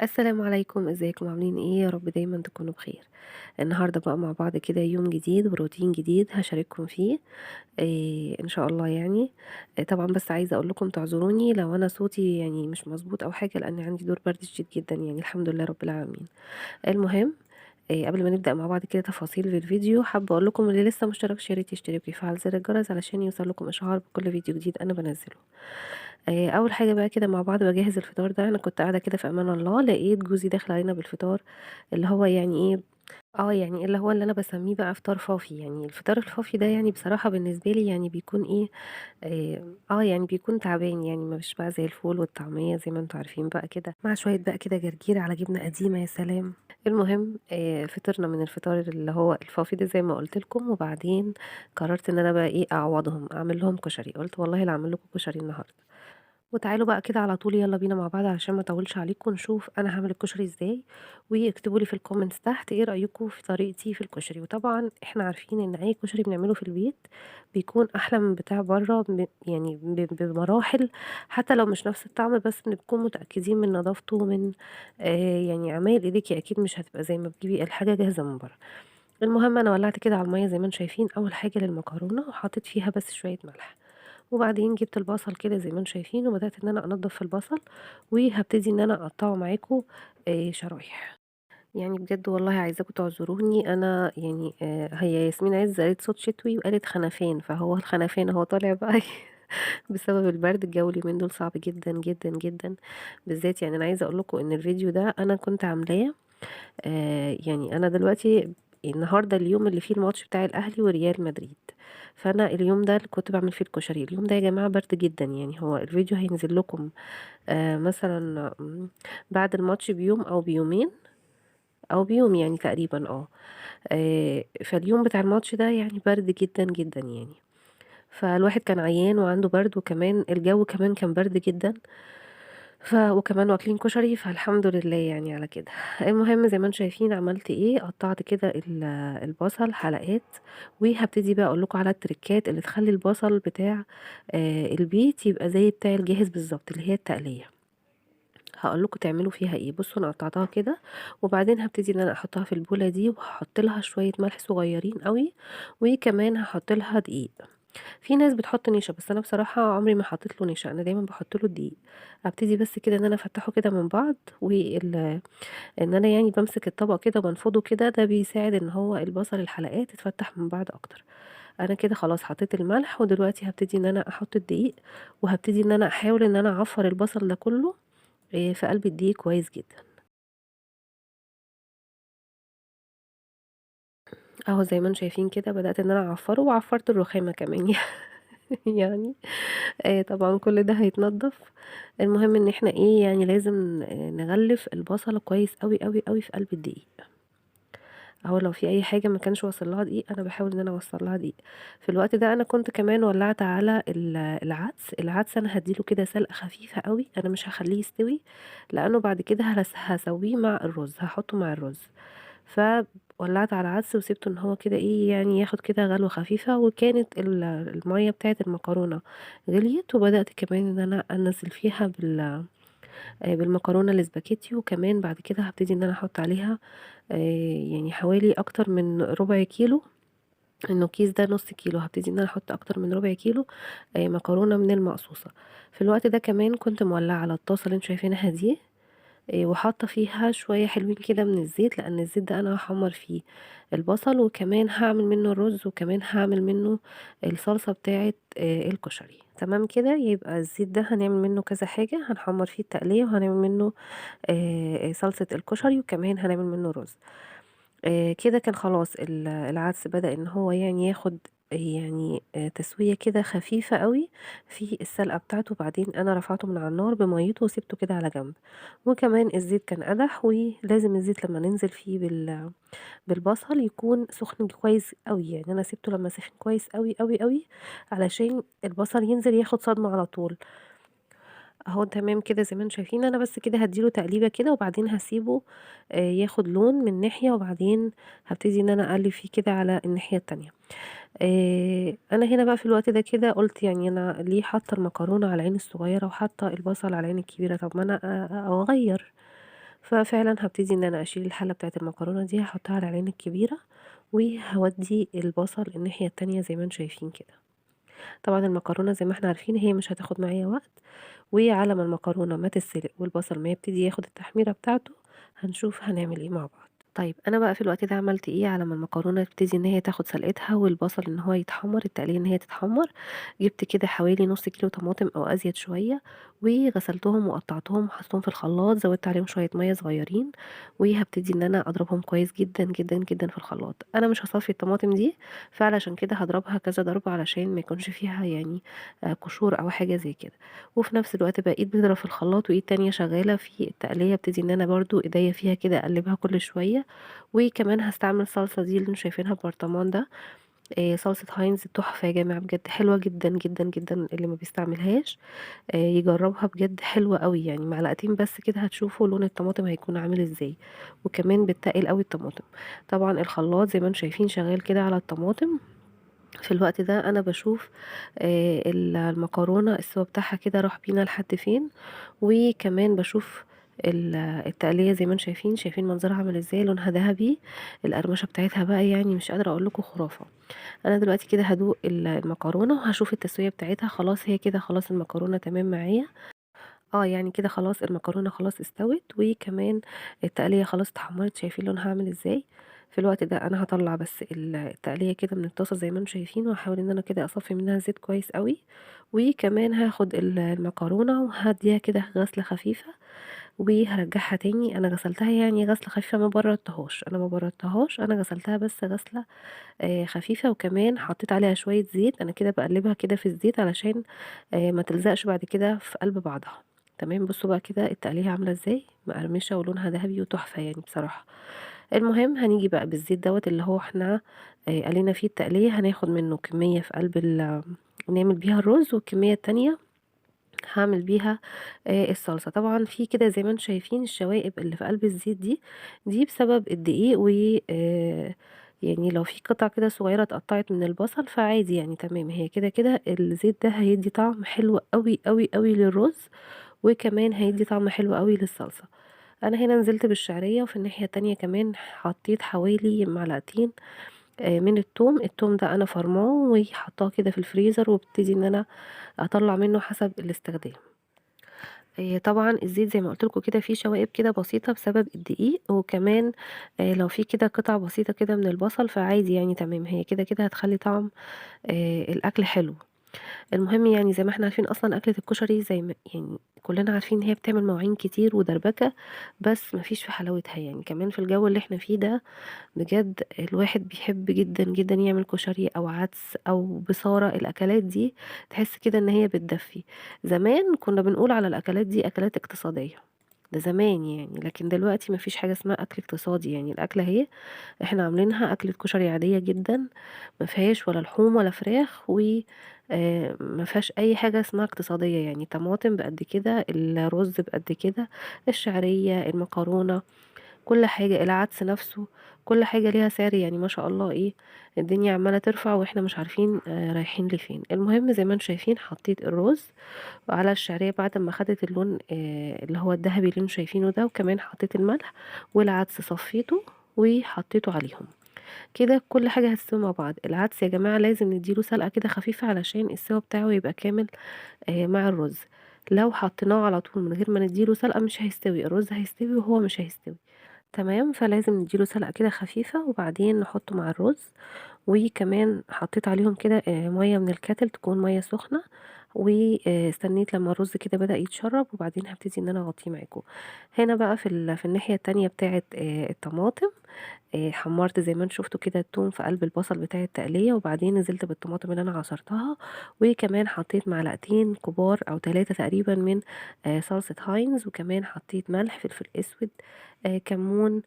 السلام عليكم، ازيكم عاملين ايه؟ يا رب دايما تكونوا بخير. النهارده بقى مع بعض كده يوم جديد وروتين جديد هشارككم فيه. ان شاء الله يعني. طبعا بس عايزه اقول لكم تعذروني لو انا صوتي يعني مش مظبوط او حاجه، لان عندي دور برد شديد جدا، يعني الحمد لله رب العالمين. المهم، قبل ما نبدا مع بعض كده تفاصيل في الفيديو، حابه اقول لكم اللي لسه مشتركش يا ريت يشترك ويفعل زر الجرس علشان يوصل لكم اشعار بكل فيديو جديد انا بنزله. أول حاجة بقى كده مع بعض باجهّز الفطار ده، أنا كنت قاعدة كده في أمان الله، لقيت جوزي داخل علينا بالفطار، اللي هو يعني إيه، يعني اللي هو اللي أنا باسميه بقى فطار فافي. يعني الفطار الفافي ده يعني بصراحة بالنسبة لي يعني بيكون إيه، يعني بيكون تعبان، يعني مش بقى زي الفول والطعمية زي ما أنتم عارفين بقى كده، مع شوية بقى كده جرجير على جبنة قديمة، يا سلام! المهم فطرنا من الفطار اللي هو الفافي ده زي ما قُلت لكم، وبعدين قررت إن أنا بقى إيه، أعوّضهم، أعمل لهم كشري، قُلت والله لا، لكم كشري النهارده. وتعالوا بقى كده على طول يالّا بينا مع بعض علشان ما اطوّلش عليكم، نشوف أنا هاعمل الكشري إزاي، واكتبوا لي في الcomments تحت إيه رأيكم في طريقتي في الكشري. وطبعًا إحنا عارفين إن أي كشري بنعمله في البيت بيكون أحلى من بتاع برّه يعني بمراحل، حتى لو مش نفس الطعم بس بنكون متأكدين من نضافته، من يعني عمايل إيديكِ أكيد مش هتبقى زي ما بتجيبي الحاجة جاهزة من برّه. المهم أنا ولّعت كده على المَيّة زي ما أنتم شايفين أول حاجة للمكرونة، وحطيت فيها بس شوية ملح. وبعدين جِبت البصل كده زي ما أنتم شايفين، وبدأت إن أنا أنضّف في البصل، وهابتدي إن أنا أقطّعه معاكم شرايح. يعني بجد والله عايزاكم تعذروني، أنا يعني هي ياسمين عِز قالت صوت شتوي وقالت خنفان، فهو الخنفان أهو طالع بقى بسبب البرد. الجو اليومين دول صعب جدًا، جدًا، جدًا، بالذات يعني أنا عايزة أقول لكم إن الفيديو ده أنا كنت عاملاه، يعني أنا دلوقتي النهارده اليوم اللي فيه الماتش بتاع الأهلي وريال مدريد، فأنا اليوم ده اللي كنت باعمل فيه الكشري. اليوم ده يا جماعة برد جدًا، يعني هو الفيديو هينزل لكم مثلًا بعد الماتش بيوم أو بيومين أو بيوم يعني تقريبًا فاليوم بتاع الماتش ده يعني برد جدًا، جدًا يعني، فالواحد كان عيان وعنده برد، وكمان الجو كمان كان برد جدًا. وكمان واكلين كشري، فالحمد لله يعني على كده. المهم زي ما أنتم شايفين عملت إيه، قطّعت كده البصل حلقات، وهابتدي بقى أقول لكم على التريكات اللي تخلّي البصل بتاع البيت يبقى زي بتاع الجاهز بالضبط، اللي هي التقلية. هاقول لكم تعملوا فيها إيه. بُصّوا أنا قطّعتها كده، وبعدين هابتدي إن أنا أحطها في البولة دي، وهاحط لها شوية ملح صغيّرين أوي، وكمان هاحط لها دقيق. في ناس بتحط نشا، بس أنا بصراحة عمري ما حطيت له نشا، أنا دايمًا باحط له دقيق. أبتدي بس كده إن أنا أفتحه كده من بعض، إن أنا يعني بامسك الطبق كده وبانفضه كده، ده بيساعد إن هو البصل الحلقات تتفتح من بعض أكتر. أنا كده خلاص حطيت الملح، ودلوقتي هابتدي إن أنا أحط الدقيق، وهابتدي إن أنا أحاول إن أنا أعفّر البصل ده كله في قلب الدقيق كويس جدًا. أهو زي ما أنتم شايفين كده بدأت إن أنا أعفّره، وعفّرت الرخامة كمان يعني. طبعًا كل ده هيتنضّف. المهم إن إحنا إيه، يعني لازم نغلِّف البصلة كويس أوي، أوي، أوي في قلب الدقيق. أهو لو في أي حاجة ما كانش واصل لها دقيق، أنا باحاول إن أنا أوصّل لها دقيق. في الوقت ده أنا كنت كمان ولّعت على العدس. العدس أنا هادّي له كده سلقة خفيفة أوي، أنا مش هاخلّيه يستوي، لإنه بعد كده هاسوّيه مع الرز، هاحطّه مع الرز. فولّعت على العدس وسِبته إن هو كده إيه، يعني ياخد كده غلوة خفيفة، وكانت المَيّة بتاعة المكرونة غليت، وبدأت كمان إن أنا أنزّل فيها بالمكرونة الاسباجيتي، وكمان بعد كده هابتدي إن أنا أحط عليها يعني حوالي أكتر من ربع كيلو، إنه الكيس ده نُص كيلو، هابتدي إن أنا أحط أكتر من ربع كيلو مكرونة من المقصوصة. في الوقت ده كمان كنت مولعة على الطاسة اللي أنتم شايفينها دي، وحاطة فيها شوية حلوين كده من الزيت، لأن الزيت ده أنا هاحمّر فيه البصل، وكمان هاعمل منه الرز، وكمان هاعمل منه الصلصة بتاعة الكشري. تمام كده، يبقى الزيت ده هنعمل منه كذا حاجة، هنحمّر فيه التقلية، وهنعمل منه صلصة الكشري، وكمان هنعمل منه رز. كده كان خلاص العدس بدأ إن هو يعني ياخد يعني تسوية كده خفيفة أوي في السلقة بتاعته، وبعدين أنا رفعته من على النار بمَيّته وسِبته كده على جنب. وكمان الزيت كان قدح، ولازم الزيت لمّا ننزل فيه بالبصل يكون سُخن كويس أوي، يعني أنا سِبته لمّا سِخن كويس أوي، أوي، أوي، علشان البصل ينزل ياخد صدمة على طول. أهو تمام كده زي ما أنتم شايفين، أنا بس كده هادّي له تقليبة كده، وبعدين هاسيبه ياخد لون من ناحية، وبعدين هابتدي إن أنا أقلِّب فيه كده على الناحية التانية. أنا هنا بقى في الوقت ده كده قُلت يعني أنا ليه حاطة المكرونة على العين الصغيرة وحاطة البصل على العين الكبيرة، طب ما أنا أغيّر. ففعلًا هابتدي إن أنا أشيل الحلة بتاعة المكرونة دي هاحطها على العين الكبيرة، وهاودّي البصل الناحية التانية زي ما أنتم شايفين كده. طبعًا المكرونة زي ما إحنا عارفين هي مش هتاخد معايا وقت، وعلى ما المكرونة ما تتسلق والبصل ما يبتدي ياخد التحميرة بتاعته، هنشوف هنعمل إيه مع بعض. طيب أنا بقى في الوقت ده عملت إيه، على ما المكرونة تبتدي إن هي تاخد سلقتها والبصل إن هو يتحمّر، التقلية إن هي تتحمّر، جِبت كده حوالي نُص كيلو طماطم أو أزيد شوية، وغسلتهم وقطّعتهم وحطيتهم في الخلاط، زوّدت عليهم شوية مَيّة صغيّرين، وهابتدي إن أنا أضربهم كويس جدًا، جدًا، جدًا في الخلاط. أنا مش هاصفّي الطماطم دي، فعلشان كده هاضربها كذا ضربة علشان ما يكونش فيها يعني قشور أو حاجة زي كده. وفي نفس الوقت بقى إيد بتضرب في الخلاط وإيد تانية شغّالة في التقلية، ابتدي إن أنا برضه إيديّا فيها كده أقلّبها كل شوية. وكمان هاستعمل صلصة دي اللي أنتم شايفينها ببرطمان ده، صلصة هاينز تحفة يا جماعة بجد حلوة جدًا، جدًا، جدًا، اللي ما بيستعملهاش يجرّبها بجد حلوة أوي، يعني معلقتين بس كده هتشوفوا لون الطماطم هيكون عامل إزاي، وكمان بتتقِّل أوي الطماطم. طبعًا الخلاط زي ما أنتم شايفين شغّال كده على الطماطم، في الوقت ده أنا باشوف المكرونة السِّوا بتاعها كده راح بينا لحد فين، وكمان باشوف التقلية زي ما أنتم شايفين، شايفين منظرها عامل إزاي، لونها دهبي، القرمشة بتاعتها بقى يعني مش قادرة أقول لكم خرافة. أنا دلوقتي كده هادوق المكرونة وهاشوف التسوية بتاعتها، خلاص هي كده خلاص المكرونة تمام معايا. يعني كده خلاص المكرونة خلاص استوت، وكمان التقلية خلاص اتحمّرت، شايفين لونها عامل إزاي؟ في الوقت ده أنا هاطلّع بس التقلية كده من الطاسة زي ما أنتم شايفين، وهاحاول إن أنا كده أصفّي منها الزيت كويس أوي، وكمان هاخد المكرونة وهادّيها كده غسلة خفيفة، وهارجّعها تاني. أنا غسلتها يعني غسلة خفيفة ما بردتهاش، أنا ما بردتهاش، أنا غسلتها بس غسلة خفيفة، وكمان حطيت عليها شوية زيت، أنا كده باقلّبها كده في الزيت علشان ما تلزقش بعد كده في قلب بعضها. تمام، بصوا بقى كده التقلية عاملة إزاي، مقرمشة ولونها دهبي وتحفة يعني بصراحة. المهم هنيجي بقى بالزيت دوّة اللي هو إحنا قلينا فيه التقلية، هناخد منه كمية في قلب نعمل بيها الرز، والكمية التانية هاعمل بيها الصلصة. طبعًا في كده زي ما أنتم شايفين الشوائب اللي في قلب الزيت دي، دي بسبب الدقيق و يعني لو في قطع كده صغيرة اتقطعت من البصل فعادي يعني تمام، هي كده الزيت ده هيدّي طعم حلو أوي، أوي، أوي للرز، وكمان هيدّي طعم حلو أوي للصلصة. أنا هنا نزلت بالشعرية، وفي الناحية التانية كمان حطيت حوالي معلقتين من التوم، التوم ده أنا فرماه وحاطاه كده في الفريزر، وابتدي إن أنا أطلّع منه حسب الاستخدام. طبعًا الزيت زي ما قُلت لكم كده فيه شوائب كده بسيطة بسبب الدقيق، وكمان لو في كده قطع بسيطة كده من البصل فعادي يعني تمام، هي كده هتخلّي طعم الأكل حلو. المهم يعني زي ما إحنا عارفين أصلًا أكلة الكشري زي ما يعني كلنا عارفين إن هي بتعمل مواعين كتير ودربكة، بس ما فيش في حلاوتها يعني، كمان في الجو اللي إحنا فيه ده بجد الواحد بيحب جدًا، جدًا يعمل كشري أو عدس أو بصارة، الأكلات دي تحس كده إن هي بتدفّي. زمان كنا بنقول على الأكلات دي أكلات اقتصادية، ده زمان يعني، لكن دلوقتي ما فيش حاجة اسمها أكل اقتصادي، يعني الأكلة أهي إحنا عاملينها أكلة كشري عادية جدًا، ما فيهاش ولا لحوم ولا فراخ، و ما فيهاش أي حاجة اسمها اقتصادية، يعني طماطم بقد كده، الرز بقد كده، الشعرية، المكرونة، كل حاجة، العدس نفسه، كل حاجة ليها سعر يعني ما شاء الله إيه، الدنيا عمّالة ترفع وإحنا مش عارفين رايحين لفين. المهم زي ما أنتم شايفين حطيت الرز على الشعرية بعد أمّا خدت اللون اللي هو الدهبي اللي أنتم شايفينه ده، وكمان حطيت الملح والعدس صفّيته وحطيته عليهم. كده كل حاجة هتستوي مع بعض. العدس يا جماعة لازم ندّي له سلقة كده خفيفة علشان السِّوَى بتاعه يبقى كامل مع الرز، لو حطيناه على طول من غير ما ندّي له سلقة مش هيستوي، الرز هيستوي وهو مش هيستوي. تمام، فلازم ندّي له سلقة كده خفيفة وبعدين نحطه مع الرز، وكمان حطيت عليهم كده مَيّة من الكاتل تكون مَيّة سخنة، استنيت لمّا الرز كده بدأ يتشرّب وبعدين هابتدي إن أنا أغطيه معاكم. هنا بقى في الناحية التانية بتاعة الطماطم، حمّرت زي ما أنتم شُفتوا كده التوم في قلب البصل بتاع التقلية، وبعدين نزلت بالطماطم اللي أنا عصرتها، وكمان حطيت معلقتين كبار أو 3 تقريبًا من صلصة هاينز، وكمان حطيت ملح، فلفل أسود، كمون،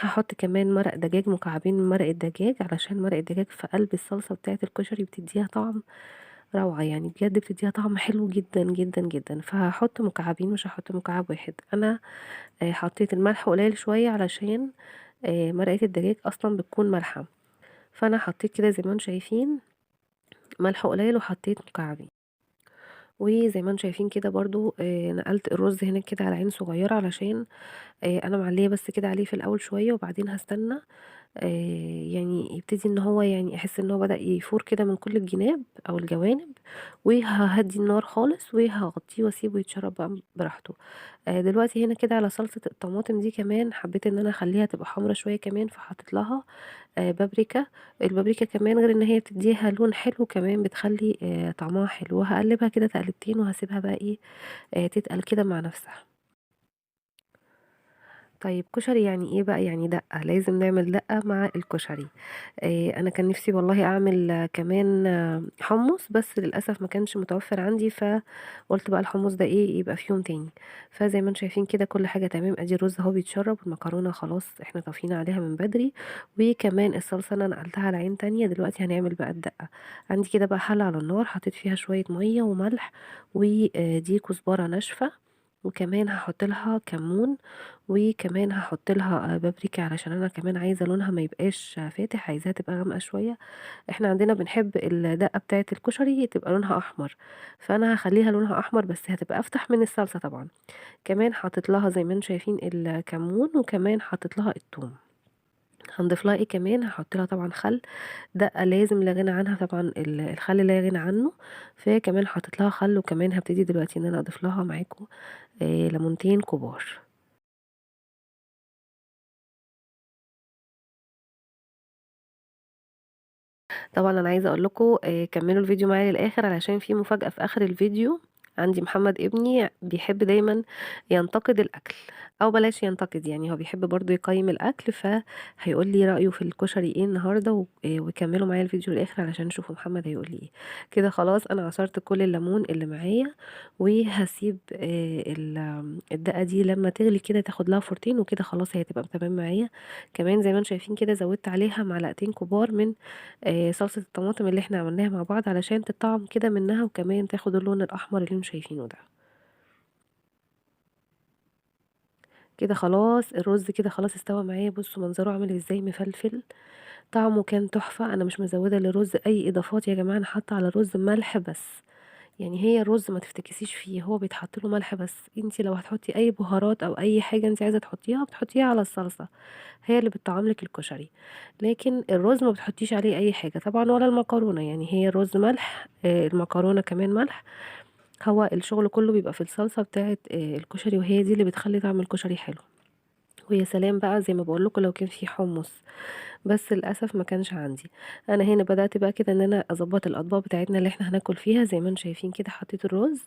هاحط كمان مرق دجاج مكعبين من مرق الدجاج، علشان مرق الدجاج في قلب الصلصة بتاعة الكشري بتدّيها طعم روعة، يعني بجد بتدّيها طعم حلو جدًا، جدًا، جدًا، فهاحط مكعبين مش هاحط مكعب واحد. أنا حطيت الملح قليل شوية علشان مرقة الدجاج أصلًا بتكون مالحة، فأنا حطيت كده زي ما أنتم شايفين ملح قليل وحطيت مكعبين. وزي ما انتم شايفين كده برضو نقلت الرز هنا كده على عين صغيرة علشان انا معليه بس كده عليه في الاول شوية، وبعدين هستنى يعني يبتدي ان هو يعني احس ان هو بدأ يفور كده من كل الجناب او الجوانب، وههدي النار خالص وهغطيه واسيبه يتشرب بقى براحته. دلوقتي هنا كده على صلصة الطماطم دي كمان حبيت ان انا اخليها تبقى حمرا شوية كمان، فحطيت لها بابريكا. البابريكا كمان غير ان هي بتديها لون حلو كمان بتخلي طعمها حلو، وهقلبها كده تقلبتين وهسيبها بقى ايه تتقل كده مع نفسها. طيب كشري يعني ايه بقى؟ يعني دقة، لازم نعمل دقة مع الكشري. انا كان نفسي والله اعمل كمان حمص، بس للاسف ما كانش متوفر عندي، فقلت بقى الحمص ده ايه يبقى في يوم تاني. فزي ما انتم شايفين كده كل حاجة تمام، ادي الرز اهو بيتشرب، والمكرونة خلاص احنا طافينا عليها من بدري، وكمان الصلصة انا نقلتها على عين تانية. دلوقتي هنعمل بقى الدقة. عندي كده بقى حلة على النار، حطيت فيها شوية مية وملح ودي كزبرة ناشفة، وكمان هحط لها كمون، وكمان هحط لها بابريكا علشان انا كمان عايزه لونها ما يبقاش فاتح، عايزاها تبقى غامقه شويه. احنا عندنا بنحب الدقه بتاعه الكشري تبقى لونها احمر، فانا هخليها لونها احمر بس هتبقى افتح من الصلصه طبعا. كمان حطيت لها زي ما انتم شايفين الكمون، وكمان حطيت لها الثوم. هنضيف لها ايه كمان؟ هحط لها طبعا خل، دقه لازم لا غنى عنها طبعا، الخل لا غنى عنه. فكمان حطيت لها خل، وكمان هبتدي دلوقتي ان انا اضيف لها معاكم ليمونتين كبار. طبعا انا عايزه اقول لكم كملوا الفيديو معايا للاخر علشان في مفاجاه في اخر الفيديو. عندي محمد ابني بيحب دايما ينتقد الاكل، او بلاش ينتقد، يعني هو بيحب برضو يقيم الاكل، فهيقول لي رايه في الكشري ايه النهارده وكملوا معايا الفيديو للاخر علشان نشوفوا محمد هيقول لي ايه. كده خلاص انا عصرت كل الليمون اللي معايا، وهسيب الدقه دي لما تغلي كده تاخد لها فرتين، وكده خلاص هي تبقى تمام معايا. كمان زي ما انتم شايفين كده زودت عليها معلقتين كبار من صلصة الطماطم اللي احنا عملناها مع بعض علشان تطعم كده منها، وكمان تاخد اللون الأحمر اللي انتم شايفينه ده. كده خلاص الرز كده خلاص استوى معايا، بصوا منظره عامل ازاي، مفلفل، طعمه كان تحفة. انا مش مزودة للرز اي اضافات يا جماعة، انا حاطة على الرز ملح بس. يعني هي الرز ما تفتكسيش فيه، هو بيتحط له ملح بس. انتي لو هتحطي اي بهارات او اي حاجة انتي عايزة تحطيها بتحطيها على الصلصة، هي اللي بتطعم لك الكشري. لكن الرز ما بتحطيش عليه اي حاجة طبعا، ولا المكرونة، يعني هي الرز ملح المكرونة كمان ملح. هو الشغل كله بيبقى في الصلصة بتاعة الكشري، وهي دي اللي بتخلي طعم الكشري حلو. ويا سلام بقى زي ما بقول لكم لو كان في حمص، بس للاسف ما كانش عندي. انا هنا بدأت بقى كده ان انا اظبط الاطباق بتاعتنا اللي احنا هناكل فيها. زي ما انتم شايفين كده حطيت الرز،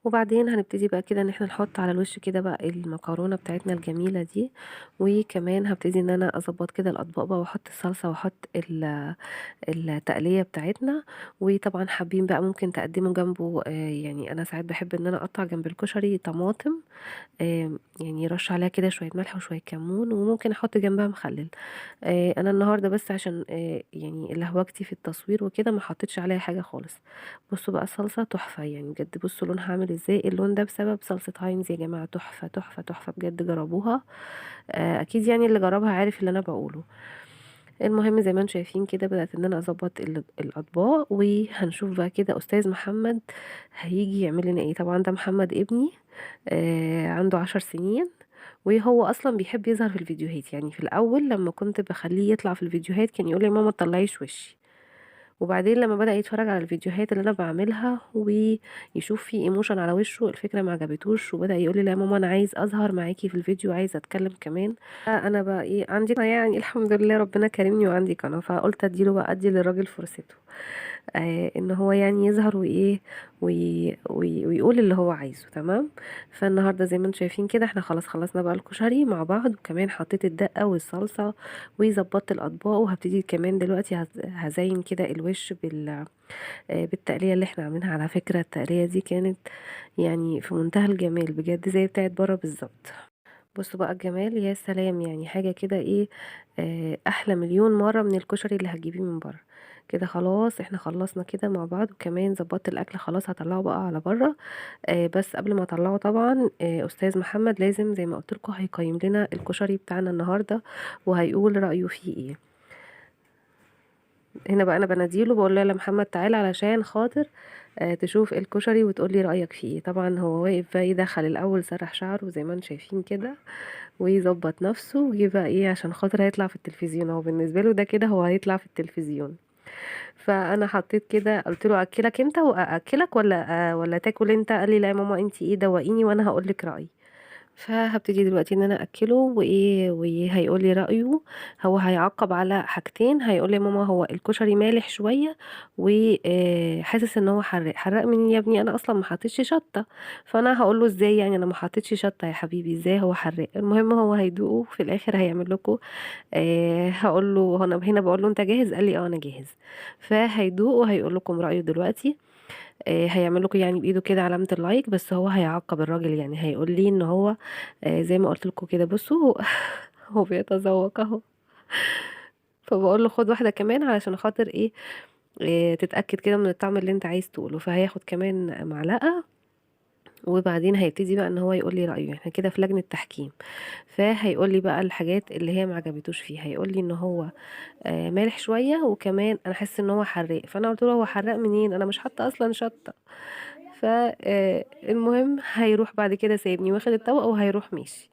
وبعدين هنبتدي بقى كده ان احنا نحط على الوش كده بقى المكرونة بتاعتنا الجميلة دي. وكمان هبتدي ان انا اظبط كده الاطباق بقى، واحط الصلصة واحط التقلية بتاعتنا. وطبعا حابين بقى ممكن تقدموا جنبه يعني انا ساعات بحب ان انا اقطع جنب الكشري طماطم، يعني رش عليها كده شوية ملح وشوية كمون، وممكن احط جنبها مخلل. انا النهارده بس عشان يعني لهوجتي في التصوير وكده ما حطيتش عليها حاجه خالص. بصوا بقى الصلصه تحفه يعني بجد، بصوا لونها عامل ازاي، اللون ده بسبب صلصه هاينز يا جماعه، تحفه تحفه تحفه بجد، جربوها. اكيد يعني اللي جربها عارف اللي انا بقوله. المهم زي ما انتم شايفين كده بدأت ان انا اظبط الاطباق، وهنشوف بقى كده استاذ محمد هيجي يعمل لنا ايه. طبعا ده محمد ابني عنده 10 سنين، وهو اصلا بيحب يظهر في الفيديوهات. يعني في الاول لما كنت بخليه يطلع في الفيديوهات كان يقول لي ماما تطلعيش وشي، وبعدين لما بدأ يتفرج على الفيديوهات اللي انا بعملها ويشوف في ايموشن على وشه الفكرة ما عجبتوش، وبدأ يقول لي لا يا ماما انا عايز اظهر معاكي في الفيديو، عايز اتكلم كمان. انا بقى ايه عندي يعني الحمد لله ربنا كرمني وعندي قناة، فقلت اديله بقى ادي للراجل فرصته ان هو يعني يظهر وايه ويقول اللي هو عايزه تمام. فالنهارده زي ما انتم شايفين كده احنا خلاص خلصنا بقى الكشري مع بعض، وكمان حطيت الدقه والصلصه وظبطت الاطباق، وهبتدي كمان دلوقتي هزين كده الوش بالتقليه اللي احنا عاملينها. على فكره التقليه دي كانت يعني في منتهى الجمال بجد، زي بتاعت بره بالظبط. بصوا بقى الجمال يا سلام، يعني حاجة كده ايه احلى مليون مرة من الكشري اللي هتجيبيه من بره. كده خلاص احنا خلصنا كده مع بعض، وكمان ظبطت الاكل خلاص هطلعه بقى على بره. بس قبل ما اطلعه طبعا استاذ محمد لازم زي ما قلت لكم هيقيم لنا الكشري بتاعنا النهارده، وهيقول رأيه فيه ايه. هنا بقى انا بناديله بقول له يلا محمد تعالى علشان خاطر تشوف الكشري وتقول لي رأيك فيه إيه. طبعا هو واقف بقى يدخل الأول سرح شعره زي ما انتم شايفين كده، ويظبط نفسه ويجي بقى ايه عشان خاطر هيطلع في التلفزيون. هو بالنسبة له ده كده هو هيطلع في التلفزيون. فانا حطيت كده قلت له اكلك انت واكلك ولا تاكل انت؟ قال لي لا يا ماما انت ايه دوقيني وانا هقول لك رأيي. فهبتدي دلوقتي ان انا اكله وايه وهيقول لي رايه. هو هيعقب على حاجتين، هيقول لي يا ماما هو الكشري مالح شويه وحاسس ان هو حرق. حرق منين يا ابني؟ انا اصلا ما حطيتش شطه. فانا هقول له ازاي يعني انا ما حطيتش شطه يا حبيبي؟ ازاي هو حرق؟ المهم هو هيدوقه في الاخر هيعمل لكم. هقول له انا هنا بقول له انت جاهز؟ قال لي اه انا جاهز. فهيدوق وهيقول لكم رايه دلوقتي. هيعمل لكم يعني بايده كده علامة اللايك، بس هو هيعقب الراجل يعني هيقول لي ان هو زي ما قلت لكم كده بصوا. هو بيتذوق اهو. فبقول له خد واحدة كمان علشان خاطر ايه تتأكد كده من الطعم اللي انت عايز تقوله. فهياخد كمان معلقة، وبعدين هيبتدي بقى ان هو يقول لي رأيه. احنا كده في لجنة تحكيم. فهيقول لي بقى الحاجات اللي هي ما عجبتوش فيه. هيقول لي ان هو مالح شوية، وكمان انا حاسس ان هو حراق. فانا قلت له هو حراق منين؟ انا مش حاطه اصلا شطة. فالمهم هيروح بعد كده سايبني واخد الطبق وهيروح ماشي.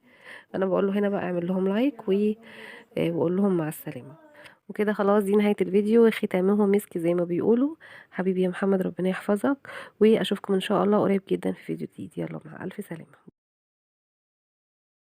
انا بقول له هنا بقى اعمل لهم لايك وقول لهم مع السلامة. وكده خلاص دي نهاية الفيديو، ختامه مسك زي ما بيقولوا. حبيبي يا محمد ربنا يحفظك، واشوفكم ان شاء الله قريب جدا في فيديو جديد. يلا مع الف سلامة.